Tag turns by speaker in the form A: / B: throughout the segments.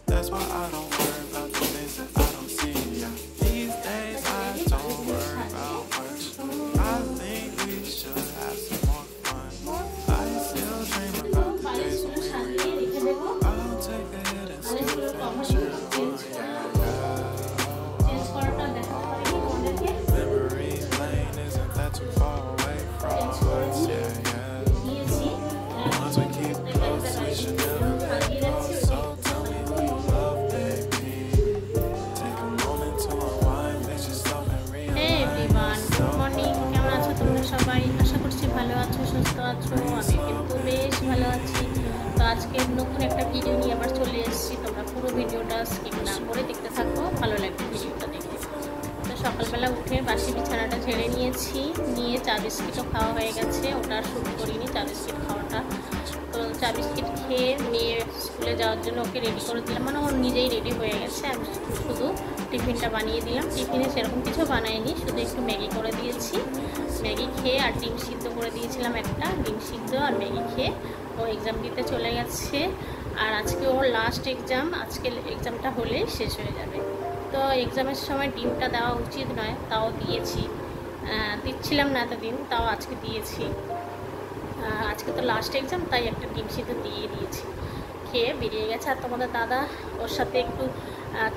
A: That's why I don't worry about the things that I don't see. Yeah. These days I don't worry about much. I think we should have some more fun. I still dream about the days when we were. I'll take the hit and still finish it. Memory lane isn't that too far away from us. Yeah, yeah. Once we keep close, we should never let go. So tell me who you love, baby. Take a moment to unwind, let yourself and realize.
B: Hey everyone, good morning. কেমন আছো তোমরা সবাই? আশা করছি ভালো আছো, সুস্থ আছো। আমি কিন্তু বেশ ভালো আছি। তো আজকে নতুন একটা ভিডিও নিয়ে আবার চলে এসেছি। তোমরা পুরো ভিডিওটা স্কিপ না করে দেখতে থাকো, ভালো লাগবে ভিডিওটা দেখে। তো সকালবেলা উঠে বাসি বিছানাটা ঝেড়ে নিয়েছি, নিয়ে চা বিস্কিটও খাওয়া হয়ে গেছে। ওটা আর শুরু করিনি চা বিস্কিট খাওয়াটা। তো চা বিস্কিট খেয়ে মেয়ে স্কুলে যাওয়ার জন্য ওকে রেডি করে দিলাম, মানে ওর নিজেই রেডি হয়ে গেছে। আমি শুধু টিফিনটা বানিয়ে দিলাম। টিফিনে সেরকম কিছু বানাইনি, শুধু একটু ম্যাগি করে দিয়েছি। ম্যাগি খেয়ে আর ডিম সিদ্ধ করে দিয়েছিলাম, একটা ডিম সিদ্ধ আর ম্যাগি খেয়ে ও এক্সাম দিতে চলে গেছে। আর আজকে ওর লাস্ট এক্সাম, আজকে এক্সামটা হলেই শেষ হয়ে যাবে। তো এক্সামের সময় ডিমটা দেওয়া উচিত নয়, তাও দিয়েছি। দিচ্ছিলাম না এতদিন, তাও আজকে দিয়েছি। আজকে তো লাস্ট এক্সাম, তাই একটা ডিম সিদ্ধ দিয়ে দিয়েছি। খেয়ে বেরিয়ে গেছে। আর তোমাদের দাদা ওর সাথে একটু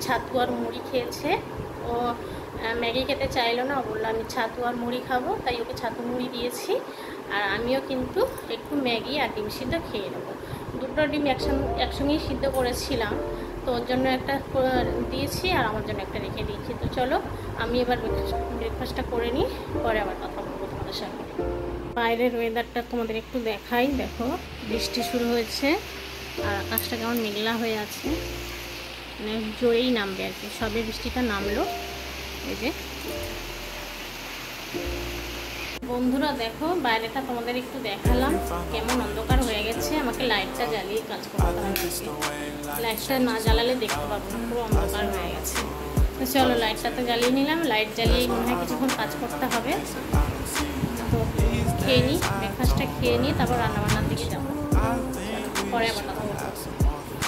B: ছাতু আর মুড়ি খেয়েছে। ও ম্যাগি খেতে চাইলো না, বললো আমি ছাতু আর মুড়ি খাবো, তাই ওকে ছাতু মুড়ি দিয়েছি। আর আমিও কিন্তু একটু ম্যাগি আর ডিম সিদ্ধ খেয়ে নেবো। দুটো ডিম একসঙ্গেই সিদ্ধ করেছিলাম, তো ওর জন্য একটা দিয়েছি আর আমার জন্য একটা রেখে দিয়েছি। তো চলো আমি এবার ব্রেকফাস্টটা করে নিই, পরে আবার কথা বলবো তোমাদের সাথে। বাইরের ওয়েদারটা তোমাদের একটু দেখাই। দেখো বৃষ্টি শুরু হয়েছে আর আকাশটা কেমন মেঘলা হয়ে আছে, মানে জোরেই নামবে আর কি। সবে বৃষ্টিটা নামলো। এই যে বন্ধুরা দেখো বাইরেটা তোমাদের একটু দেখালাম, কেমন অন্ধকার হয়ে গেছে। আমাকে লাইটটা জ্বালিয়ে কাজ করতে হবে, লাইটটা না জ্বালালে দেখতে পাবো না, পুরো অন্ধকার হয়ে গেছে। তো চলো লাইটটা তো জ্বালিয়ে নিলাম, লাইট জ্বালিয়েই মনে হয় কিছুক্ষণ কাজ করতে হবে। তো খেয়ে নিই, ব্রেকফাস্টটা খেয়ে নিই, তারপর রান্নাবান্নার দিকে যাবো, পরে আবার কথা বলবো।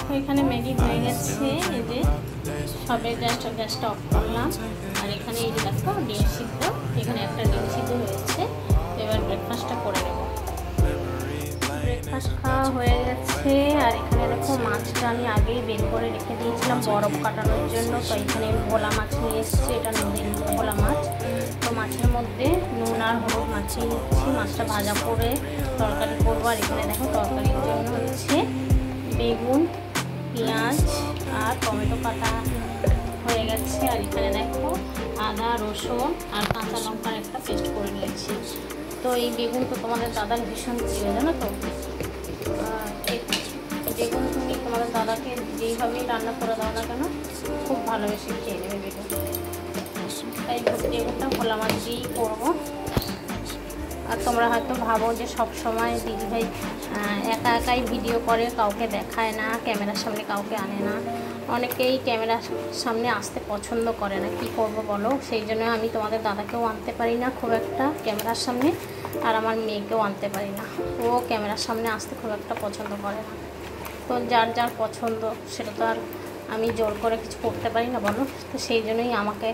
B: তো এখানে ম্যাগি হয়ে গেছে, এই যে সবে জাস্ট গ্যাসটা অফ করলাম। আর এখানে এই যে দেখো ডিম সিদ্ধ, এখানে একটা ডিম সিদ্ধ হয়েছে। তো এবার ব্রেকফাস্টটা করে নেব। ব্রেকফাস্ট খাওয়া হয়ে গেছে। আর এখানে দেখো মাছটা আমি আগেই বের করে রেখে দিয়েছিলাম বরফ কাটানোর জন্য। তো এখানে ভোলা মাছ নিয়ে এসেছি, এটা নদীর ভোলা মাছ। তো মাছের মধ্যে নুন আর হলুদ মাখিয়ে নিচ্ছি, মাছটা ভাজা করে তরকারি করবো। আর এখানে দেখো তরকারির জন্য হচ্ছে বেগুন, পেঁয়াজ আর টমেটো কাটা হয়ে গেছে। আর এখানে দেখো আদা, রসুন আর কাঁচা লঙ্কার একটা পেস্ট করে নিয়েছি। তো এই বেগুন তো তোমাদের দাদার ভীষণ প্রিয়, জানো তো। এই বেগুন তুমি তোমাদের দাদাকে যেইভাবেই রান্না করে দাও না কেন, খুব ভালোবেসে খেয়ে নেবে বেগুন। তাই বেগুনটা ভোলা মাছ দিয়েই করবো। আর তোমরা হয়তো ভাবো যে সব সময় দিদিভাই একা একাই ভিডিও করে, কাউকে দেখায় না, ক্যামেরার সামনে কাউকে আনে না। অনেকেই ক্যামেরার সামনে আসতে পছন্দ করে না, কি করব বলো। সেই জন্য আমি তোমাদের দাদাকেও আনতে পারি না খুব একটা ক্যামেরার সামনে, আর আমার মেয়েকেও আনতে পারি না। ও ক্যামেরার সামনে আসতে খুব একটা পছন্দ করে না। তো যার যার পছন্দ, সেটা তো আর আমি জোর করে কিছু করতে পারি না বলো। তো সেই জন্যই আমাকে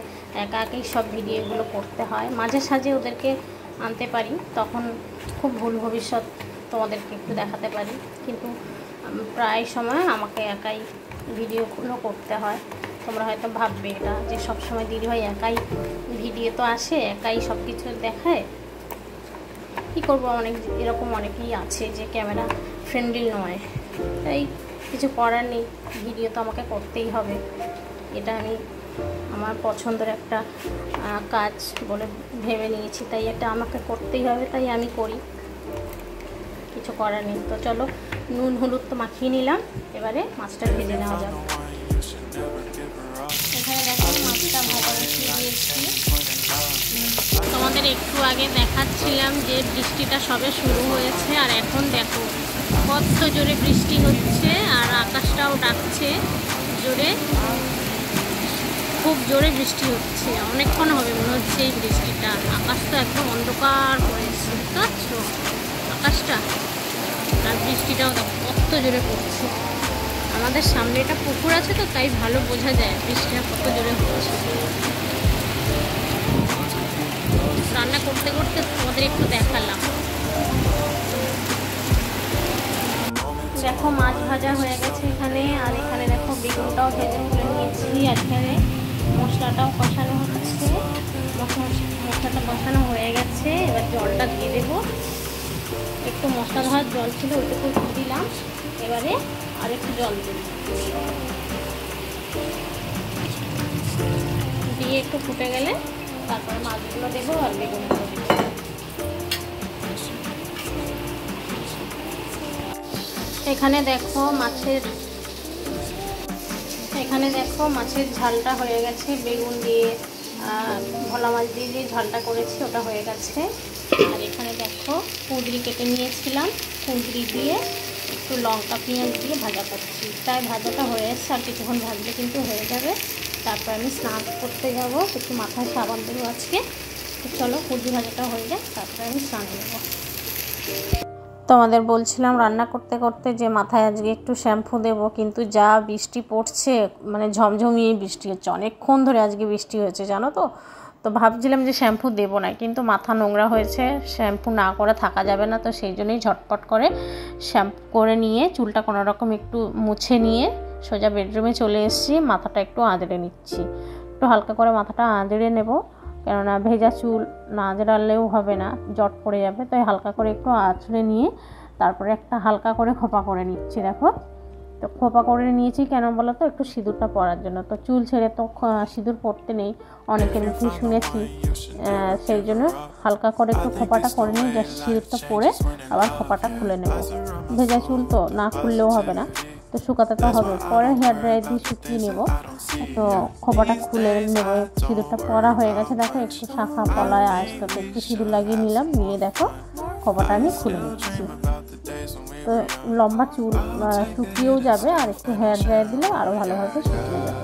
B: একা একাই সব ভিডিওগুলো করতে হয়। মাঝে সাঝে ওদেরকে আনতে পারি, তখন খুব ভুল ভবিষ্যৎ তোমাদেরকে একটু দেখাতে পারি, কিন্তু প্রায় সময় আমাকে একাই ভিডিওগুলো করতে হয়। তোমরা হয়তো ভাববে এটা যে সব সময় দিদিভাই একাই ভিডিও তো আসে, একাই সব কিছু দেখায়, কী করবো। এরকম অনেকেই আছে যে ক্যামেরা ফ্রেন্ডলি নয়, তাই কিছু করার নেই, ভিডিও তো আমাকে করতেই হবে। এটা আমি আমার পছন্দের একটা কাজ বলে ভেবে নিয়েছি, তাই এটা আমাকে করতেই হবে, তাই আমি করি। কিছু করার নেই। তো চলো নুন হলুদ তো মাখিয়ে নিলাম, এবারে মাছটা ভেজে নেওয়া যাক। এখানে দেখো মাছটা ভাজা বসিয়ে দিয়েছি। তোমাদের একটু আগে দেখাচ্ছিলাম যে বৃষ্টিটা সবে শুরু হয়েছে, আর এখন দেখো কত জোরে বৃষ্টি হচ্ছে, আর আকাশটাও ডাকছে জোরে, খুব জোরে বৃষ্টি হচ্ছে। অনেকক্ষণ হবে মনে হচ্ছে এই বৃষ্টিটা। আকাশ তো একদম অন্ধকার করেছে, বুঝতে পারছো আকাশটা, আর বৃষ্টিটাও দেখো কত জোরে পড়ছে। আমাদের সামনে একটা পুকুর আছে তো, তাই ভালো বোঝা যায় বৃষ্টিটা কত জোরে হচ্ছে। রান্না করতে করতে তোমাদের একটু দেখালাম। দেখো মাছ ভাজা হয়ে গেছে এখানে, আর এখানে দেখো বেগুনটাও ভেজে তুলে নিয়েছি, আর এখানে মশলাটাও কষানো হচ্ছে। মশলাটা কষানো হয়ে গেছে, এবার জলটা দিয়ে দেবো। একটু মশলা ধোয়ার জল ছিল, ওইটুকু দিলাম, এবারে আর একটু জল দেব, দিয়ে একটু ফুটে গেলে তারপরে মাছগুলো দেবো আর বেগুনগুলো দেবো। এখানে দেখো মাছের ঝালটা হয়ে গেছে, বেগুন দিয়ে ভোলা মাছ দিয়ে যে ঝালটা করেছি ওটা হয়ে গেছে। আর এখানে দেখো কুঁদরি কেটে নিয়েছিলাম, কুঁদরি দিয়ে একটু লঙ্কা পেঁয়াজ দিয়ে ভাজা করছি। তাই ভাজাটা হয়ে এসছে, আর কিছুক্ষণ ভাজলে কিন্তু হয়ে যাবে। তারপর আমি স্নান করতে যাব, একটু মাথায় সাবান দেবো আজকে। তো চলো কুঁদরি ভাজাটা হয়ে যায়, তারপরে আমি স্নান নেবো। তোমাদের বলছিলাম রান্না করতে করতে যে মাথায় আজকে একটু শ্যাম্পু দেবো, কিন্তু যা বৃষ্টি পড়ছে, মানে ঝমঝমিয়ে বৃষ্টি হচ্ছে, অনেকক্ষণ ধরে আজকে বৃষ্টি হয়েছে জানো তো। তো ভাবছিলাম যে শ্যাম্পু দেবো না, কিন্তু মাথা নোংরা হয়েছে, শ্যাম্পু না করে থাকা যাবে না। তো সেই জন্যই ঝটপট করে শ্যাম্পু করে নিয়ে চুলটা কোনো রকম একটু মুছে নিয়ে সোজা বেডরুমে চলে এসেছি। মাথাটা একটু আঁচড়ে নিচ্ছি, একটু হালকা করে মাথাটা আঁচড়ে নেব, কেননা ভেজা চুল না আঁচড়ালেও হবে না, জট পড়ে যাবে। তাই হালকা করে একটু আঁচড়ে নিয়ে তারপরে একটা হালকা করে খোপা করে নিচ্ছি। দেখো তো খোপা করে নিয়েছি কেন বলো তো, একটু সিঁদুরটা পরার জন্য। তো চুল ছেড়ে তো সিঁদুর পরতে নেই, অনেকের মুখে শুনেছি, সেই জন্য হালকা করে একটু খোপাটা করে নিয়ে জাস্ট সিঁদুরটা পরে আবার খোপাটা খুলে নেব। ভেজা চুল তো না খুললেও হবে না, তো শুকাতে তো হবে, পরে হেয়ার ড্রায়ার দিয়ে শুকিয়ে নেব। তো খোপাটা খুলে নেব। সিঁদুরটা পরা হয়ে গেছে, দেখো একটু শাখা পলায় আসতে একটু সিঁদুর লাগিয়ে নিলাম, নিয়ে দেখো খোপাটা আমি খুলে নিচ্ছি। তো লম্বা চুল শুকিয়েও যাবে, আর একটু হেয়ার ড্রায়ার দিলে আরও ভালোভাবে শুকিয়ে যাবে।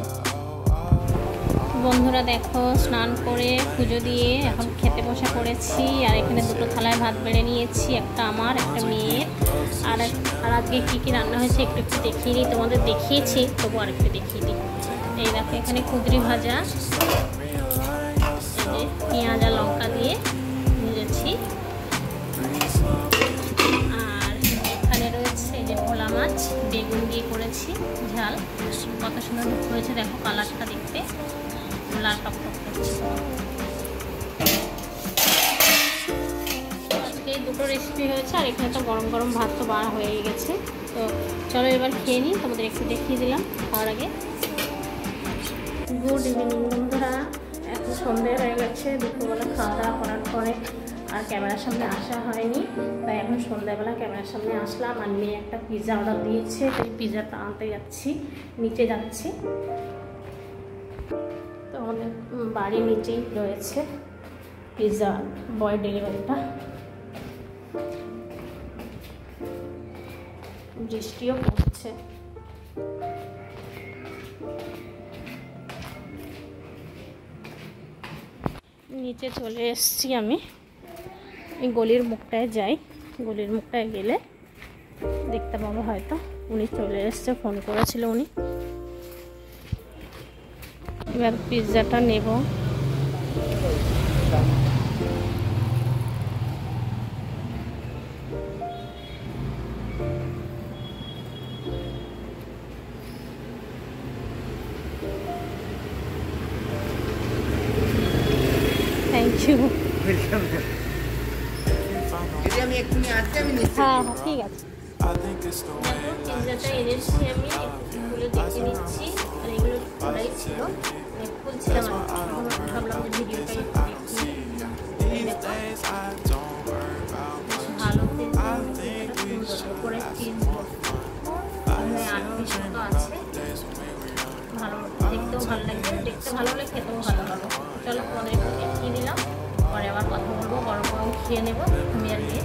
B: বন্ধুরা দেখো স্নান করে পুজো দিয়ে এখন খেতে বসে পড়েছি, আর এখানে দুটো থালায় ভাত বেড়ে নিয়েছি, একটা আমার একটা মেয়ের। আর আজকে কী কী রান্না হয়েছে একটু একটু দেখিয়ে দিই, তোমাদের দেখিয়েছি তবু আর একটু দেখিয়ে দিই। এই দেখো এখানে কুঁদরি ভাজা, পেঁয়াজ আর লঙ্কা দিয়ে ভেজেছি। আর এখানে রয়েছে এই যে ভোলা মাছ বেগুন দিয়ে করেছি ঝাল, কত সুন্দর হয়েছে দেখো কালারটা দেখতে, লাল টক টক করছে। আজকে এই দুটো রেসিপি হয়েছে, আর এখানে তো গরম গরম ভাত তো বার হয়ে গেছে। তো চলো এবার খেয়ে নিই, তোমাদের একটু দেখিয়ে দিলাম খাওয়ার আগে। গুড ইভিনিং বন্ধুরা, এখন সন্ধ্যে হয়ে গেছে, দুপুরবেলা খাওয়া দাওয়া করার পরে আর ক্যামেরার সামনে আসা হয়নি, তাই এখন সন্ধ্যাবেলা ক্যামেরার সামনে আসলাম। আর মেয়ে একটা পিৎজা অর্ডার দিয়েছে, তাই পিৎজাটা আনতে যাচ্ছি, নিচে যাচ্ছি। তো আমাদের বাড়ির নিচেই রয়েছে পিৎজা বয় ডেলিভারিটা। বৃষ্টিও পড়ছে। নিচে চলে এসেছি আমি, এই গলির মুখটায় যাই, গলির মুখটায় গেলে দেখতে পাবো হয়তো। উনি চলে এসছে, ফোন করেছিল উনি। এবার পিৎজাটা নেব। Thank you. হ্যাঁ হ্যাঁ ঠিক আছে। পিৎজাটা এনেছি আমি, খুলে দেখে নিচ্ছি। আর এগুলো খোলাই ছিল, খুলছিলাম, ভাবলাম যে ভিডিওটাই দেখি। ভালো পিৎজা, খুব সুন্দর। আর এখানে দেখো মতো আছে, ভালো দেখতেও ভালো লাগবে, দেখতে ভালো হলে খেতেও ভালো হবে। চলো তোমাদের একটু দেখিয়ে দিলাম, পরে আবার কথা বলবো, গরম গরম খেয়ে নেবো আমি আর মেয়ে।